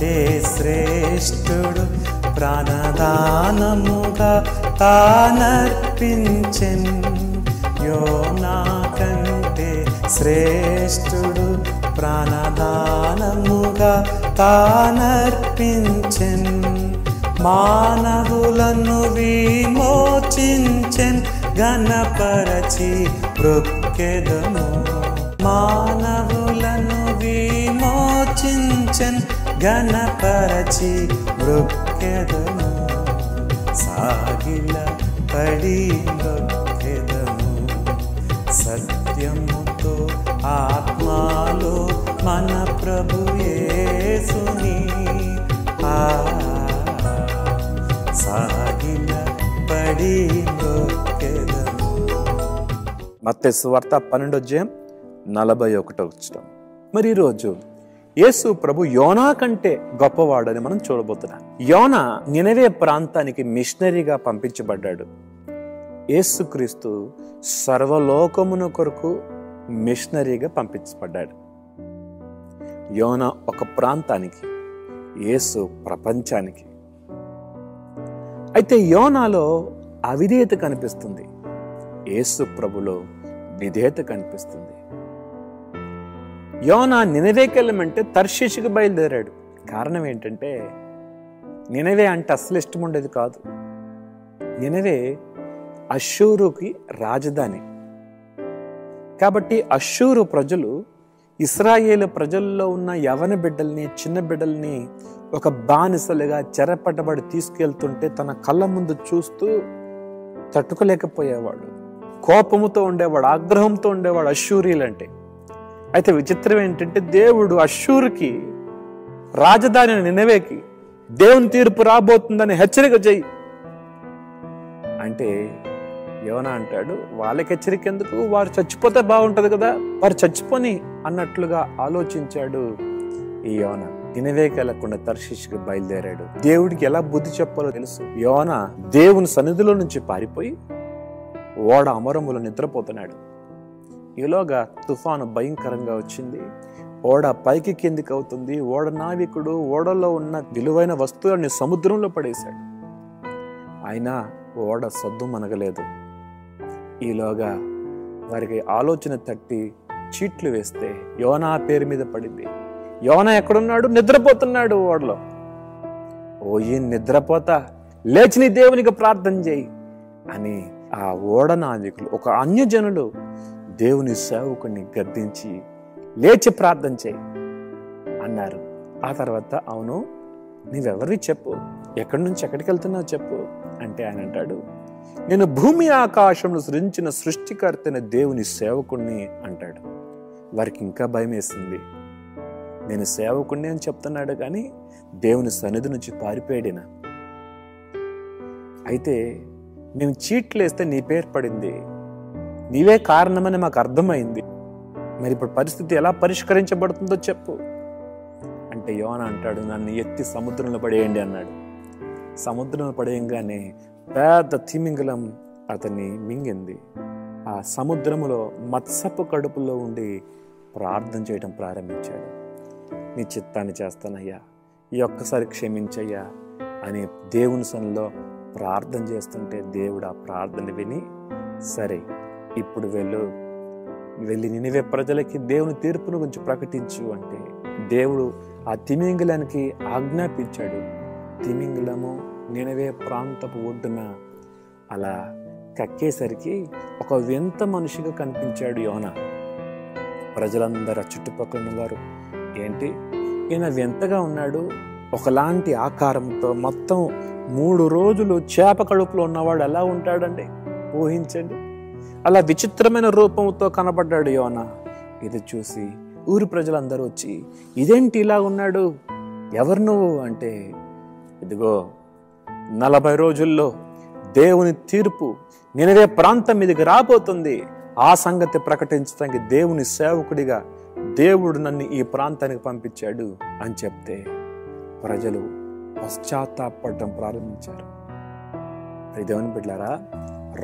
కంటే శ్రేష్ఠుడు ప్రాణదానముగా తానర్పించెన్. యోనా కంటే శ్రేష్ఠుడు ప్రాణదానముగా తానర్పించెన్. మానవులను విమోచించెన్ ఘనపరచి మృక్కెదము. మానవులను విమోచించెన్ ఘనపరచి మృక్కెదము. సాగిల పడి మృక్కెదము. సత్యముతో ఆత్మలో మన ప్రభు యేసుని సాగిల పడి మృక్కెదము. మత్తయి సువార్త 12:41. మరి ఈరోజు యేసు ప్రభు యోనా కంటే గొప్పవాడని మనం చూడబోతున్నాం. యోనా నినవే ప్రాంతానికి మిషనరీగా పంపించబడ్డాడు. యేసుక్రీస్తు సర్వలోకమున కొరకు మిషనరీగా పంపించబడ్డాడు. యోనా ఒక ప్రాంతానికి, యేసు ప్రపంచానికి. అయితే యోనాలో అవిధేయత కనిపిస్తుంది, యేసు ప్రభులో విధేయత కనిపిస్తుంది. యోనా నినవేకి వెళ్ళమంటే తర్షీషుకు బయలుదేరాడు. కారణం ఏంటంటే నినవే అంటే అస్సలు ఇష్టం ఉండేది కాదు. నినవే అష్షూరుకి రాజధాని. కాబట్టి అష్షూరు ప్రజలు ఇశ్రాయేలు ప్రజల్లో ఉన్న యవన బిడ్డల్ని, చిన్న బిడ్డల్ని ఒక బానిసలుగా చెరపట్టబడి తీసుకెళ్తుంటే తన కళ్ళ ముందు చూస్తూ తట్టుకోలేకపోయేవాడు. కోపముతో ఉండేవాడు, ఆగ్రహంతో ఉండేవాడు అష్షూరీలంటే. అయితే విచిత్రం ఏంటంటే దేవుడు అష్షూరుకి రాజధాని నినవేకి దేవుని తీర్పు రాబోతుందని హెచ్చరిక చెయ్యి అంటే యోనా అంటాడు, వాళ్ళకి హెచ్చరిక ఎందుకు, వారు చచ్చిపోతే బాగుంటది కదా, వారు చచ్చిపోని అన్నట్లుగా ఆలోచించాడు ఈ యోనా. నినవేకి వెళ్లకుండా తర్షీషుకి బయలుదేరాడు. దేవుడికి ఎలా బుద్ధి చెప్పాలో తెలుసు. యోనా దేవుని సన్నిధిలో నుంచి పారిపోయి ఓడ అమరములో నిద్రపోతున్నాడు. ఈలోగా తుఫాను భయంకరంగా వచ్చింది. ఓడ పైకి కిందికి అవుతుంది. ఓడ నావికుడు ఓడలో ఉన్న విలువైన వస్తువులని సముద్రంలో పడేశాడు. అయినా ఓడ సద్దు మనగలేదు. ఈలోగా వారికి ఆలోచన తట్టి చీట్లు వేస్తే యోనా పేరు మీద పడింది. యోనా ఎక్కడున్నాడు? నిద్రపోతున్నాడు ఓడలో. ఓ ఈ నిద్రపోతా, లేచి నీ దేవునికి ప్రార్థన చేయి అని ఆ ఓడ నావికులు, ఒక అన్యజనులు దేవుని సేవకుని గద్దించి లేచి ప్రార్థన చేయి అన్నారు. ఆ తర్వాత అవును నీవెవరివి చెప్పు, ఎక్కడి నుంచి ఎక్కడికి వెళ్తున్నావు చెప్పు అంటే ఆయన అంటాడు, నేను భూమి ఆకాశంలో సృజించిన సృష్టికర్తైన దేవుని సేవకుణ్ణి అంటాడు. వారికి ఇంకా భయం వేసింది. నేను సేవకుణ్ణి అని చెప్తున్నాడు కానీ దేవుని సన్నిధి నుంచి పారిపోయాడినా. అయితే మేము చీట్లు వేస్తే నీ పేరు పడింది, నీవే కారణమని మాకు అర్థమైంది. మరి ఇప్పుడు పరిస్థితి ఎలా పరిష్కరించబడుతుందో చెప్పు అంటే యోనా అంటాడు, నన్ను ఎత్తి సముద్రంలో పడేయండి అన్నాడు. సముద్రంలో పడేయంగానే పెద్ద తిమింగలం అతన్ని మింగింది. ఆ సముద్రములో మత్స్యపు కడుపులో ఉండి ప్రార్థన చేయడం ప్రారంభించాడు. నీ చిత్తాన్ని చేస్తానయ్యా, ఈ ఒక్కసారి క్షమించయ్యా అని దేవుని సన్నిధిలో ప్రార్థన చేస్తుంటే దేవుడు ఆ ప్రార్థన విని, సరే ఇప్పుడు వెళ్ళి నినవే ప్రజలకి దేవుని తీర్పును గురించి ప్రకటించు అంటే దేవుడు ఆ తిమింగలానికి ఆజ్ఞాపించాడు. తిమింగలము నినవే ప్రాంతపు ఒడ్డున అలా కక్కేసరికి ఒక వింత మనిషిగా కనిపించాడు యోనా. ప్రజలందరూ చుట్టుపక్కల ఉన్నవారు, ఏంటి ఈయన వింతగా ఉన్నాడు, ఒకలాంటి ఆకారంతో మొత్తం 3 రోజులు చేప కడుపులో ఉన్నవాడు ఎలా ఉంటాడండి ఊహించండి. అలా విచిత్రమైన రూపంతో కనబడ్డాడు యోనా. ఇది చూసి ఊరి ప్రజలందరూ వచ్చి, ఇదేంటి ఇలా ఉన్నాడు, ఎవరు నువ్వు అంటే, ఇదిగో 40 రోజుల్లో దేవుని తీర్పు నినవే ప్రాంతం మీదకి రాబోతుంది, ఆ సంగతి ప్రకటించడానికి దేవుని సేవకుడిగా దేవుడు నన్ను ఈ ప్రాంతానికి పంపించాడు అని చెప్తే ప్రజలు పశ్చాత్తాపడటం ప్రారంభించారు. దేవుని బిడ్డలారా,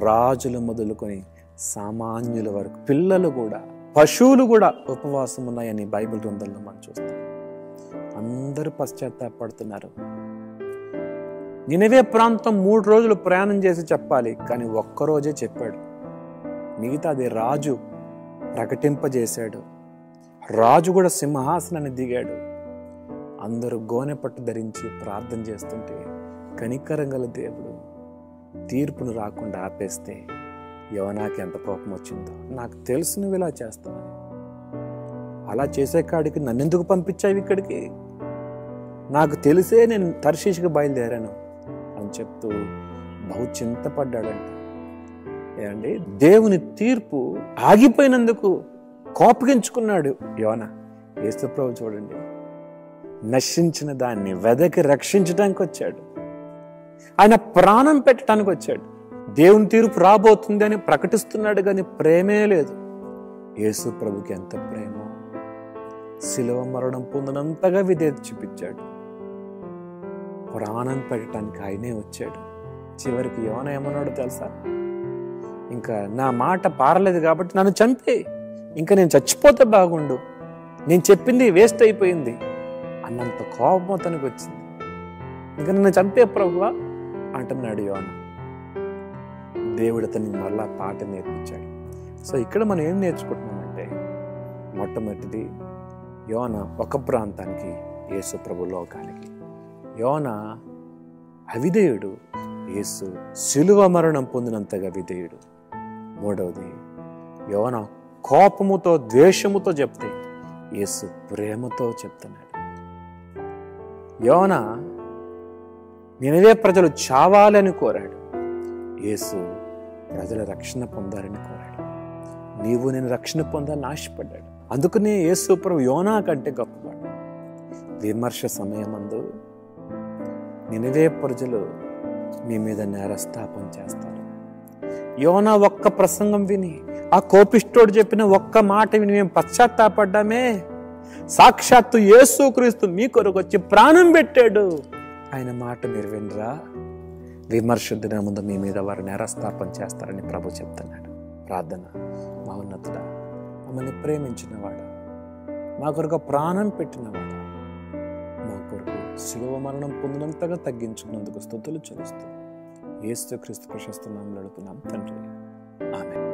రాజులు మొదలుకొని సామాన్యుల వరకు, పిల్లలు కూడా, పశువులు కూడా ఉపవాసం ఉన్నాయని బైబిల్ గ్రంథంలో మనం చూస్తాం. అందరూ పశ్చాత్తాపడుతున్నారు. నినవే ప్రాంతం 3 రోజులు ప్రయాణం చేసి చెప్పాలి, కానీ ఒక్కరోజే చెప్పాడు. మిగతాది రాజు ప్రకటింపజేశాడు. రాజు కూడా సింహాసనాన్ని దిగాడు. అందరూ గోనె పట్టు ధరించి ప్రార్థన చేస్తుంటే కనికరం గల దేవుడు తీర్పును రాకుండా ఆపేస్తే యోనాకి ఎంత కోపం వచ్చిందో. నాకు తెలుసు నువ్వు ఇలా చేస్తావని. అలా చేసే కాడికి నన్నెందుకు పంపించావు ఇక్కడికి? నాకు తెలిసే నేను తర్షీషుకి బయలుదేరాను అని చెప్తూ బహు చింతపడ్డాడంట. ఏమండి, దేవుని తీర్పు ఆగిపోయినందుకు కోపగించుకున్నాడు యోనా. యేసుప్రభు చూడండి, నశించిన దాన్ని వెదకి రక్షించడానికి వచ్చాడు. ఆయన ప్రాణం పెట్టడానికి వచ్చాడు. దేవుని తీర్పు రాబోతుంది అని ప్రకటిస్తున్నాడు, కానీ ప్రేమే లేదు. యేసు ప్రభుకి ఎంత ప్రేమ! శిలువ మరణం పొందినంతగా విధేయత చూపించాడు. ప్రాణం పెట్టడానికి ఆయనే వచ్చాడు. చివరికి యోనా ఏమన్నాడు తెలుసా? ఇంకా నా మాట పారలేదు కాబట్టి నన్ను చంపే, ఇంకా నేను చచ్చిపోతే బాగుండు, నేను చెప్పింది వేస్ట్ అయిపోయింది అన్నంత కోపం అతనికి వచ్చింది. ఇంకా నన్ను చంపే ప్రభువా అంటున్నాడు యోనా. దేవుడు అతనికి మరలా పాట నేర్పించాడు. సో ఇక్కడ మనం ఏం నేర్చుకుంటున్నామంటే, మొట్టమొదటిది యోనా ఒక ప్రాంతానికి, యేసు ప్రభు లోకానికి. యోనా అవిధేయుడు, యేసు శిలువ మరణం పొందినంతగా విధేయుడు. మూడవది, యోనా కోపముతో ద్వేషముతో చెప్తే యేసు ప్రేమతో చెప్తున్నాడు. యోనా నినవే ప్రజలు చావాలని కోరాడు, యేసు ప్రజల రక్షణ పొందాలని కోరాడు. నీవు నేను రక్షణ పొందాలని ఆశపడ్డాడు. అందుకనే యేసు ప్రభు యోనా కంటే గొప్పవాడు. విమర్శ సమయమందు నినవే ప్రజలు మీ మీద నేరస్థాపన చేస్తారు. యోనా ఒక్క ప్రసంగం విని, ఆ కోపిష్టోడు చెప్పిన ఒక్క మాట విని మేము పశ్చాత్తాపడ్డామే, సాక్షాత్తు యేసుక్రీస్తు మీ కొరకు వచ్చి ప్రాణం పెట్టాడు. ఆయన మాట మీరు వినరా? విమర్శ దినం ముందు మీ మీద వారు నేరస్థాపన చేస్తారని ప్రభు చెప్తున్నాడు. ప్రార్థన. మహోన్నతుడా, మమ్మల్ని ప్రేమించినవాడా, మా కొరకు ప్రాణం పెట్టినవాడా, మా కొరకు శిలువ మరణం పొందినంతగా తగ్గించుకున్నందుకు స్తుతులు చెల్లిస్తూ యేసుక్రీస్తు ప్రశస్త నామములో అడుగుతున్నాం తండ్రి. ఆమేన్.